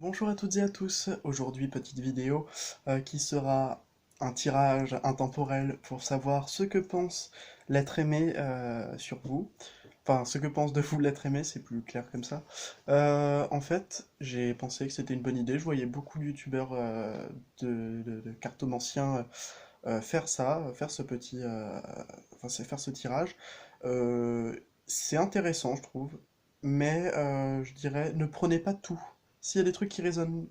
Bonjour à toutes et à tous, aujourd'hui petite vidéo qui sera un tirage intemporel pour savoir ce que pense l'être aimé sur vous. Enfin, ce que pense de vous l'être aimé, c'est plus clair comme ça. En fait, j'ai pensé que c'était une bonne idée, je voyais beaucoup de youtubeurs de cartomanciens faire ça, faire ce petit, enfin, c'est faire ce tirage. Euh, c'est intéressant, je trouve, mais je dirais, ne prenez pas tout. S'il y a des trucs qui résonnent,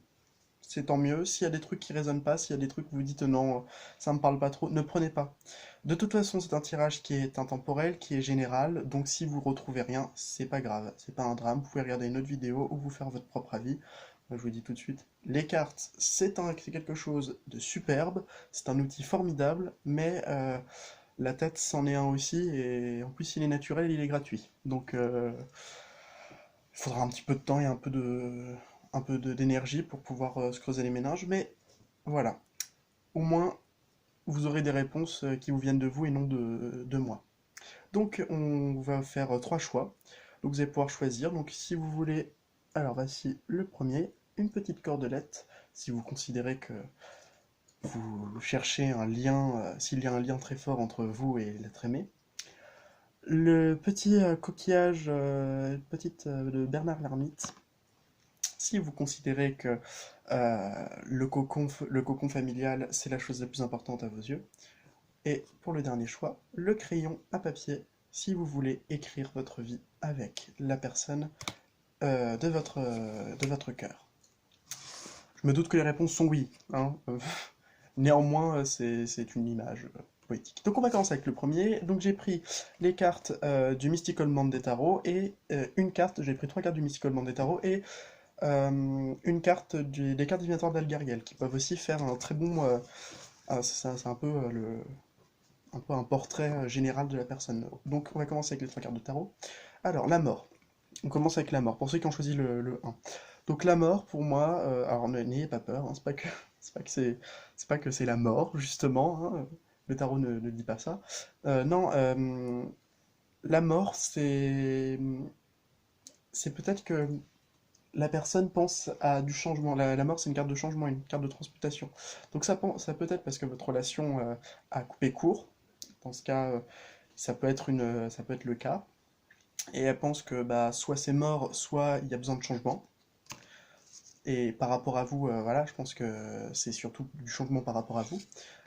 c'est tant mieux. S'il y a des trucs qui résonnent pas, s'il y a des trucs où vous dites non, ça me parle pas trop, ne prenez pas. De toute façon, c'est un tirage qui est intemporel, qui est général, donc si vous retrouvez rien, c'est pas grave, c'est pas un drame. Vous pouvez regarder une autre vidéo ou vous faire votre propre avis. Moi, je vous dis tout de suite, les cartes, c'est quelque chose de superbe, c'est un outil formidable, mais la tête, c'en est un aussi, et en plus, il est naturel, il est gratuit. Donc, il faudra un petit peu de temps et d'énergie pour pouvoir se creuser les méninges, mais voilà. Au moins, vous aurez des réponses qui vous viennent de vous et non de moi. Donc, on va faire trois choix. Donc, vous allez pouvoir choisir. Donc, si vous voulez... Alors, voici le premier, une petite cordelette, si vous considérez que vous cherchez un lien, s'il y a un lien très fort entre vous et l'être aimé. Le petit coquillage, petite de Bernard l'ermite, si vous considérez que le cocon familial, c'est la chose la plus importante à vos yeux. Et pour le dernier choix, le crayon à papier, si vous voulez écrire votre vie avec la personne de votre cœur. Je me doute que les réponses sont oui, hein. Néanmoins, c'est une image poétique. Donc on va commencer avec le premier. Donc j'ai pris les cartes du Mystical Monde des Tarots et une carte, j'ai pris trois cartes du Mystical Monde des Tarots et une carte des cartes divinatoires d'Algariel, qui peuvent aussi faire un très bon... c'est un peu un peu un portrait général de la personne. Donc on va commencer avec les trois cartes de tarot. Alors, la mort. On commence avec la mort, pour ceux qui ont choisi le 1. Donc la mort, pour moi, alors n'ayez pas peur, hein, c'est pas que c'est la mort, justement, hein, le tarot ne dit pas ça. Non, la mort, c'est peut-être que la personne pense à du changement. La mort, c'est une carte de changement, une carte de transmutation. Donc ça peut être parce que votre relation a coupé court. Dans ce cas, ça peut être le cas. Et elle pense que bah, soit c'est mort, soit il y a besoin de changement. Et par rapport à vous, voilà, je pense que c'est surtout du changement par rapport à vous.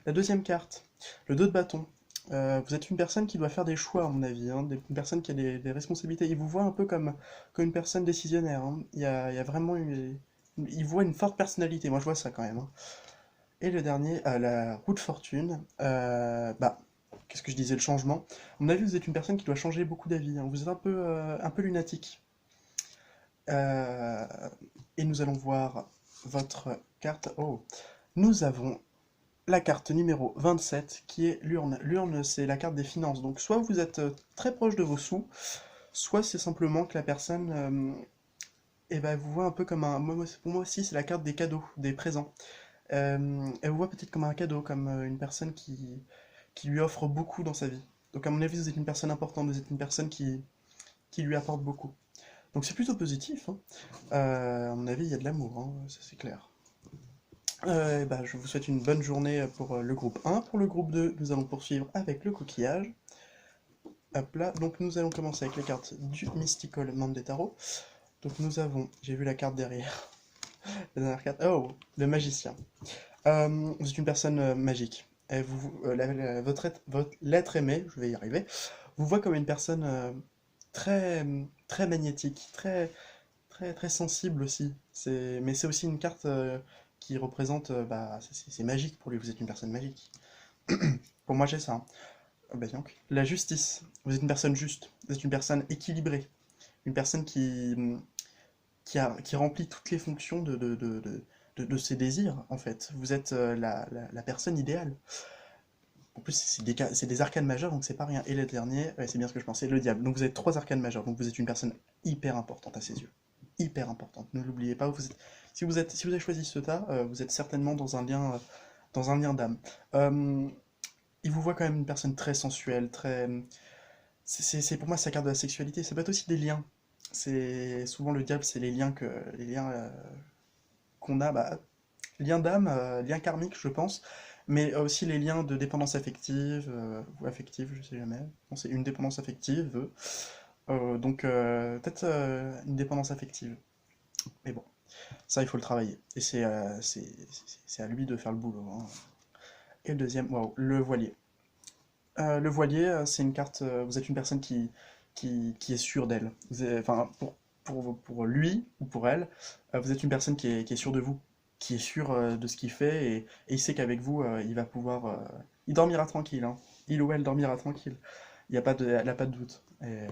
La deuxième carte, le 2 de bâton. Vous êtes une personne qui doit faire des choix, à mon avis, hein, une personne qui a des responsabilités. Il vous voit un peu comme une personne décisionnaire, hein. Il y a vraiment il voit une forte personnalité, moi je vois ça quand même, hein. Et le dernier, la roue de fortune. Bah, qu'est-ce que je disais, le changement. À mon avis, vous êtes une personne qui doit changer beaucoup d'avis, hein. Vous êtes un peu lunatique. Euh, et nous allons voir votre carte. Oh, nous avons la carte numéro 27 qui est l'urne. L'urne, c'est la carte des finances. Donc, soit vous êtes très proche de vos sous, soit c'est simplement que la personne eh ben, vous voit un peu comme un. Pour moi aussi, c'est la carte des cadeaux, des présents. Elle vous voit peut-être comme un cadeau, comme une personne qui lui offre beaucoup dans sa vie. Donc, à mon avis, vous êtes une personne importante, vous êtes une personne qui lui apporte beaucoup. Donc, c'est plutôt positif, hein. À mon avis, il y a de l'amour, hein, ça c'est clair. Eh ben, je vous souhaite une bonne journée pour le groupe 1. Pour le groupe 2, nous allons poursuivre avec le coquillage. Hop là, donc nous allons commencer avec les cartes du Mystical Monde des Tarots. Donc nous avons, j'ai vu la carte derrière, la dernière carte, oh, le magicien. Vous êtes une personne magique. Et votre l'être aimé, je vais y arriver, vous voit comme une personne très, très magnétique, très sensible aussi. Mais c'est aussi une carte qui représente, bah, c'est magique pour lui, vous êtes une personne magique. Pour moi, j'ai ça, hein. Bah, donc, la justice. Vous êtes une personne juste, vous êtes une personne équilibrée, une personne qui remplit toutes les fonctions de ses désirs, en fait. Vous êtes la personne idéale. En plus, c'est des arcanes majeures, donc c'est pas rien. Et le dernier, ouais, c'est bien ce que je pensais, le diable. Donc vous êtes trois arcanes majeures, donc vous êtes une personne hyper importante à ses yeux. Hyper importante. Ne l'oubliez pas. Si vous avez choisi ce tas, vous êtes certainement dans un lien d'âme. Euh, il vous voit quand même une personne très sensuelle, très. Pour moi, c'est la carte de la sexualité. Ça peut être aussi des liens. C'est souvent le diable, c'est les liens qu'on a, bah, lien d'âme, lien karmique, je pense, mais aussi les liens de dépendance affective, ou affective, je sais jamais. Bon, c'est une dépendance affective, donc peut-être une dépendance affective. Mais bon, ça, il faut le travailler. Et c'est à lui de faire le boulot, hein. Et le deuxième, waouh, le voilier. Le voilier, c'est une carte, vous êtes une personne qui est sûre d'elle. Enfin, pour lui ou pour elle, vous êtes une personne qui est sûre de vous, qui est sûre de ce qu'il fait, et il sait qu'avec vous, il va pouvoir... il dormira tranquille, hein. Il ou elle dormira tranquille. Il y a pas de, elle n'a pas de doute. Et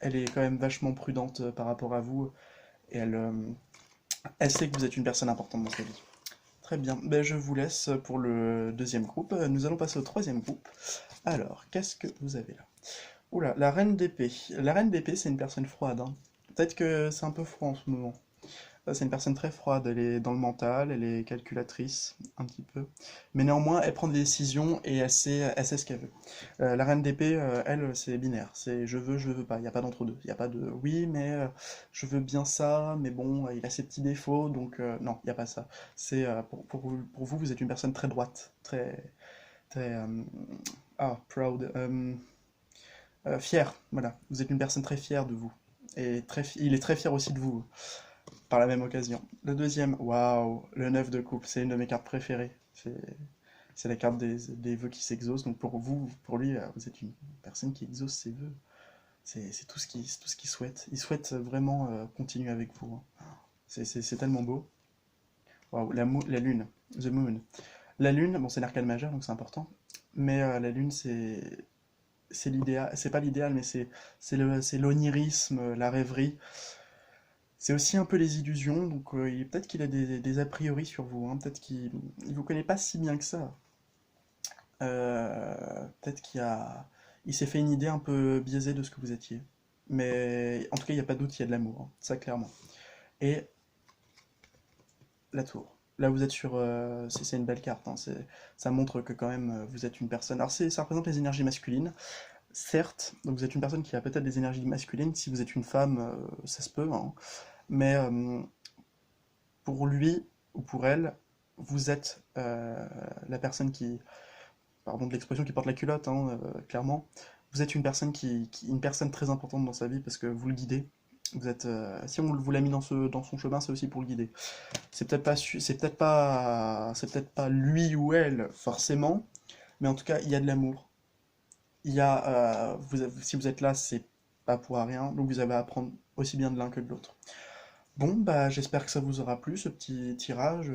elle est quand même vachement prudente par rapport à vous, et elle sait que vous êtes une personne importante dans sa vie. Très bien, ben, je vous laisse pour le deuxième groupe. Nous allons passer au troisième groupe. Alors, qu'est-ce que vous avez là? Oula, la reine d'épée. La reine d'épée, c'est une personne froide, hein. Peut-être que c'est un peu froid en ce moment. C'est une personne très froide, elle est dans le mental, elle est calculatrice, un petit peu. Mais néanmoins, elle prend des décisions et elle sait ce qu'elle veut. La reine d'épée, elle, c'est binaire. C'est je veux pas. Il n'y a pas d'entre-deux. Il n'y a pas de oui, mais je veux bien ça, mais bon, il a ses petits défauts, donc non, il n'y a pas ça. C'est pour vous, vous êtes une personne très droite, très proud, fière. Voilà, vous êtes une personne très fière de vous. Et il est très fier aussi de vous par la même occasion. Le deuxième, waouh, le 9 de coupe, c'est une de mes cartes préférées. C'est la carte des vœux qui s'exaucent. Donc pour vous, pour lui, vous êtes une personne qui exauce ses vœux. C'est tout ce qu'il souhaite. Il souhaite vraiment continuer avec vous, hein. C'est tellement beau. Waouh, la lune, the moon. La lune, bon, c'est l'arcane majeur, donc c'est important. Mais la lune, c'est l'idéal, c'est pas l'idéal, mais c'est l'onirisme, la rêverie. C'est aussi un peu les illusions, donc peut-être qu'il a des a priori sur vous, hein, peut-être qu'il vous connaît pas si bien que ça. Peut-être il s'est fait une idée un peu biaisée de ce que vous étiez. Mais en tout cas, il n'y a pas de doute, il y a de l'amour, hein, ça clairement. Et la tour. Là, vous êtes sur. C'est une belle carte, hein, ça montre que quand même vous êtes une personne. Alors, ça représente les énergies masculines, certes, donc vous êtes une personne qui a peut-être des énergies masculines. Si vous êtes une femme, ça se peut, hein. Mais pour lui ou pour elle, vous êtes la personne qui, pardon de l'expression, qui porte la culotte, hein, clairement. Vous êtes une personne une personne très importante dans sa vie parce que vous le guidez. Vous êtes, si on vous l'a mis dans son chemin, c'est aussi pour le guider. C'est peut-être pas lui ou elle forcément, mais en tout cas, il y a de l'amour. Il y a, si vous êtes là, c'est pas pour rien, donc vous avez à apprendre aussi bien de l'un que de l'autre. Bon, bah, j'espère que ça vous aura plu, ce petit tirage.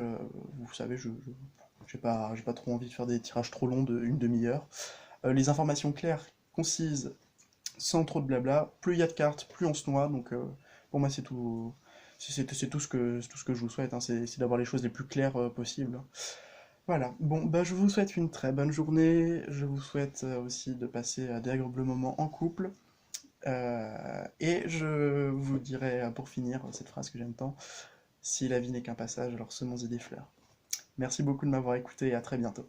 Vous savez, j'ai pas trop envie de faire des tirages trop longs d'une demi-heure. Les informations claires, concises, sans trop de blabla. Plus il y a de cartes, plus on se noie. Donc, pour moi, c'est tout. C'est tout ce que je vous souhaite, hein, c'est d'avoir les choses les plus claires possibles. Voilà. Bon, bah, je vous souhaite une très bonne journée. Je vous souhaite aussi de passer d'agréables moments en couple. Et je vous dirai pour finir cette phrase que j'aime tant, si la vie n'est qu'un passage, alors semons-y des fleurs. Merci beaucoup de m'avoir écouté et à très bientôt.